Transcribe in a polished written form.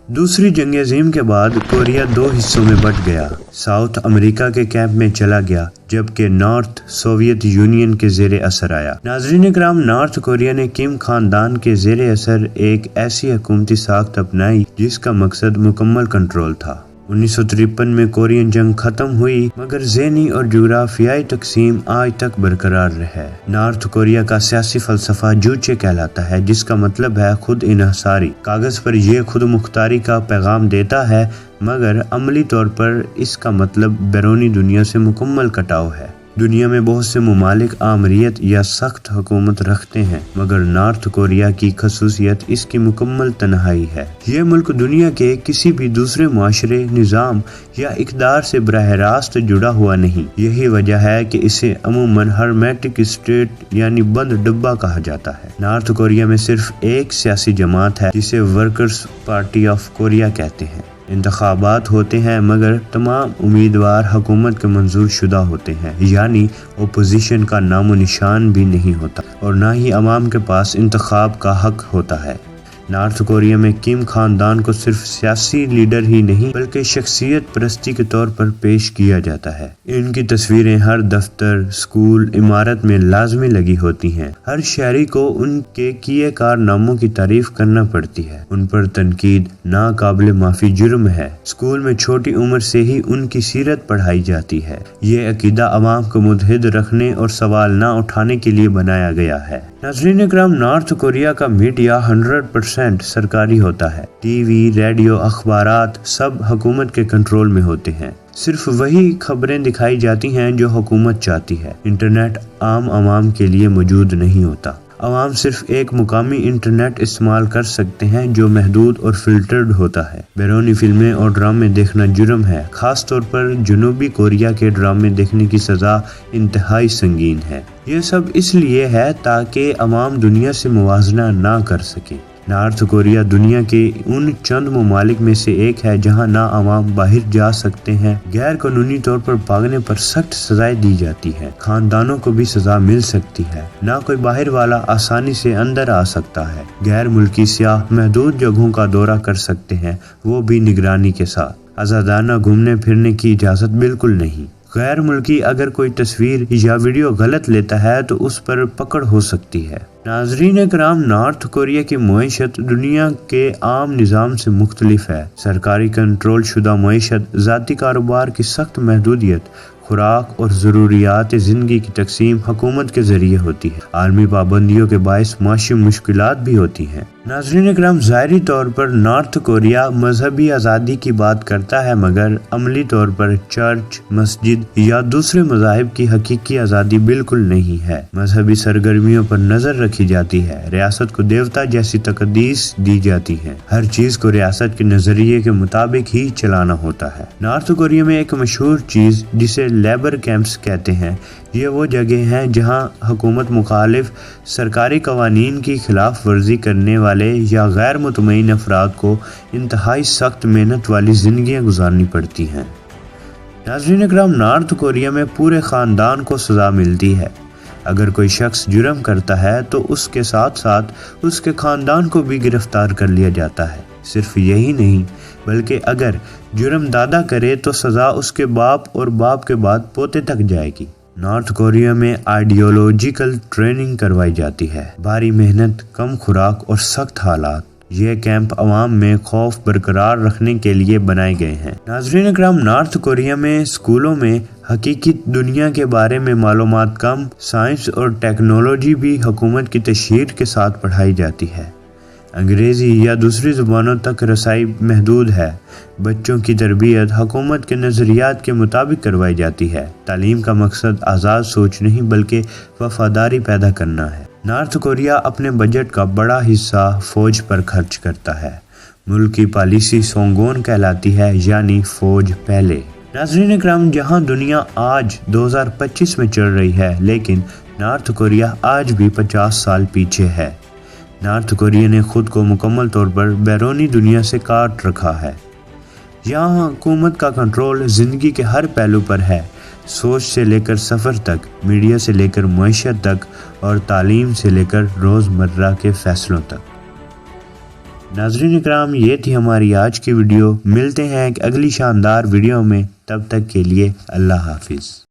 دوسری جنگ عظیم کے بعد کوریا دو حصوں میں بٹ گیا۔ ساؤتھ امریکہ کے کیمپ میں چلا گیا جبکہ نارتھ سوویت یونین کے زیر اثر آیا۔ ناظرین کرام، نارتھ کوریا نے کم خاندان کے زیر اثر ایک ایسی حکومتی ساخت اپنائی جس کا مقصد مکمل کنٹرول تھا۔ 1953 میں کورین جنگ ختم ہوئی مگر ذہنی اور جغرافیائی تقسیم آج تک برقرار رہے۔ نارتھ کوریا کا سیاسی فلسفہ جوچے کہلاتا ہے جس کا مطلب ہے خود انحصاری۔ کاغذ پر یہ خود مختاری کا پیغام دیتا ہے مگر عملی طور پر اس کا مطلب بیرونی دنیا سے مکمل کٹاؤ ہے۔ دنیا میں بہت سے ممالک آمریت یا سخت حکومت رکھتے ہیں مگر نارتھ کوریا کی خصوصیت اس کی مکمل تنہائی ہے۔ یہ ملک دنیا کے کسی بھی دوسرے معاشرے، نظام یا اقدار سے براہ راست جڑا ہوا نہیں۔ یہی وجہ ہے کہ اسے عموماً ہرمیٹک اسٹیٹ یعنی بند ڈبہ کہا جاتا ہے۔ نارتھ کوریا میں صرف ایک سیاسی جماعت ہے جسے ورکرز پارٹی آف کوریا کہتے ہیں۔ انتخابات ہوتے ہیں مگر تمام امیدوار حکومت کے منظور شدہ ہوتے ہیں، یعنی اپوزیشن کا نام و نشان بھی نہیں ہوتا اور نہ ہی عوام کے پاس انتخاب کا حق ہوتا ہے۔ نارتھ کوریا میں کم خاندان کو صرف سیاسی لیڈر ہی نہیں بلکہ شخصیت پرستی کے طور پر پیش کیا جاتا ہے۔ ان کی تصویریں ہر دفتر، اسکول، عمارت میں لازمی لگی ہوتی ہیں۔ ہر شہری کو ان کے کیے کارناموں کی تعریف کرنا پڑتی ہے۔ ان پر تنقید ناقابل معافی جرم ہے۔ اسکول میں چھوٹی عمر سے ہی ان کی سیرت پڑھائی جاتی ہے۔ یہ عقیدہ عوام کو متحد رکھنے اور سوال نہ اٹھانے کے لیے بنایا گیا ہے۔ ناظرین اکرام، نارتھ کوریا کا میڈیا 100% سرکاری ہوتا ہے۔ ٹی وی، ریڈیو، اخبارات سب حکومت کے کنٹرول میں ہوتے ہیں۔ صرف وہی خبریں دکھائی جاتی ہیں جو حکومت چاہتی ہے۔ انٹرنیٹ عام عوام کے لیے موجود نہیں ہوتا۔ عوام صرف ایک مقامی انٹرنیٹ استعمال کر سکتے ہیں جو محدود اور فلٹرڈ ہوتا ہے۔ بیرونی فلمیں اور ڈرامے دیکھنا جرم ہے۔ خاص طور پر جنوبی کوریا کے ڈرامے دیکھنے کی سزا انتہائی سنگین ہے۔ یہ سب اس لیے ہے تاکہ عوام دنیا سے موازنہ نہ کر سکیں۔ نارتھ کوریا دنیا کے ان چند ممالک میں سے ایک ہے جہاں نہ عوام باہر جا سکتے ہیں، غیر قانونی طور پر بھاگنے پر سخت سزائیں دی جاتی ہیں، خاندانوں کو بھی سزا مل سکتی ہے، نہ کوئی باہر والا آسانی سے اندر آ سکتا ہے، غیر ملکی سیاح محدود جگہوں کا دورہ کر سکتے ہیں، وہ بھی نگرانی کے ساتھ، آزادانہ گھومنے پھرنے کی اجازت بالکل نہیں۔ غیر ملکی اگر کوئی تصویر یا ویڈیو غلط لیتا ہے تو اس پر پکڑ ہو سکتی ہے۔ ناظرین کرام، نارتھ کوریا کی معیشت دنیا کے عام نظام سے مختلف ہے۔ سرکاری کنٹرول شدہ معیشت، ذاتی کاروبار کی سخت محدودیت، خوراک اور ضروریات زندگی کی تقسیم حکومت کے ذریعے ہوتی ہے۔ عالمی پابندیوں کے باعث معاشی مشکلات بھی ہوتی ہیں۔ ناظرین اکرام، ظاہری طور پر نارتھ کوریا مذہبی آزادی کی بات کرتا ہے مگر عملی طور پر چرچ، مسجد یا دوسرے مذاہب کی حقیقی آزادی بالکل نہیں ہے۔ مذہبی سرگرمیوں پر نظر رکھی جاتی ہے، ریاست کو دیوتا جیسی تقدیس دی جاتی ہے، ہر چیز کو ریاست کے نظریے کے مطابق ہی چلانا ہوتا ہے۔ نارتھ کوریا میں ایک مشہور چیز جسے لیبر کیمپس کہتے ہیں، یہ وہ جگہ ہیں جہاں حکومت مخالف سرکاری قوانین کی خلاف ورزی کرنے والے یا غیر مطمئن افراد کو انتہائی سخت محنت والی زندگیاں گزارنی پڑتی ہیں۔ ناظرین اکرام، نارتھ کوریا میں پورے خاندان کو سزا ملتی ہے۔ اگر کوئی شخص جرم کرتا ہے تو اس کے ساتھ ساتھ اس کے خاندان کو بھی گرفتار کر لیا جاتا ہے۔ صرف یہی نہیں بلکہ اگر جرم دادا کرے تو سزا اس کے باپ اور باپ کے بعد پوتے تک جائے گی۔ نارتھ کوریا میں آئیڈیولوجیکل ٹریننگ کروائی جاتی ہے، بھاری محنت، کم خوراک اور سخت حالات۔ یہ کیمپ عوام میں خوف برقرار رکھنے کے لیے بنائے گئے ہیں۔ ناظرین اکرام، نارتھ کوریا میں اسکولوں میں حقیقی دنیا کے بارے میں معلومات کم، سائنس اور ٹیکنالوجی بھی حکومت کی تشہیر کے ساتھ پڑھائی جاتی ہے۔ انگریزی یا دوسری زبانوں تک رسائی محدود ہے۔ بچوں کی تربیت حکومت کے نظریات کے مطابق کروائی جاتی ہے۔ تعلیم کا مقصد آزاد سوچ نہیں بلکہ وفاداری پیدا کرنا ہے۔ نارتھ کوریا اپنے بجٹ کا بڑا حصہ فوج پر خرچ کرتا ہے۔ ملک کی پالیسی سونگون کہلاتی ہے، یعنی فوج پہلے۔ ناظرین اکرام، جہاں دنیا آج 2025 میں چل رہی ہے لیکن نارتھ کوریا آج بھی 50 سال پیچھے ہے۔ نارتھ کوریا نے خود کو مکمل طور پر بیرونی دنیا سے کاٹ رکھا ہے۔ یہاں حکومت کا کنٹرول زندگی کے ہر پہلو پر ہے، سوچ سے لے کر سفر تک، میڈیا سے لے کر معیشت تک اور تعلیم سے لے کر روزمرہ کے فیصلوں تک۔ ناظرین اکرام، یہ تھی ہماری آج کی ویڈیو. ملتے ہیں ایک اگلی شاندار ویڈیو میں، تب تک کے لیے اللہ حافظ.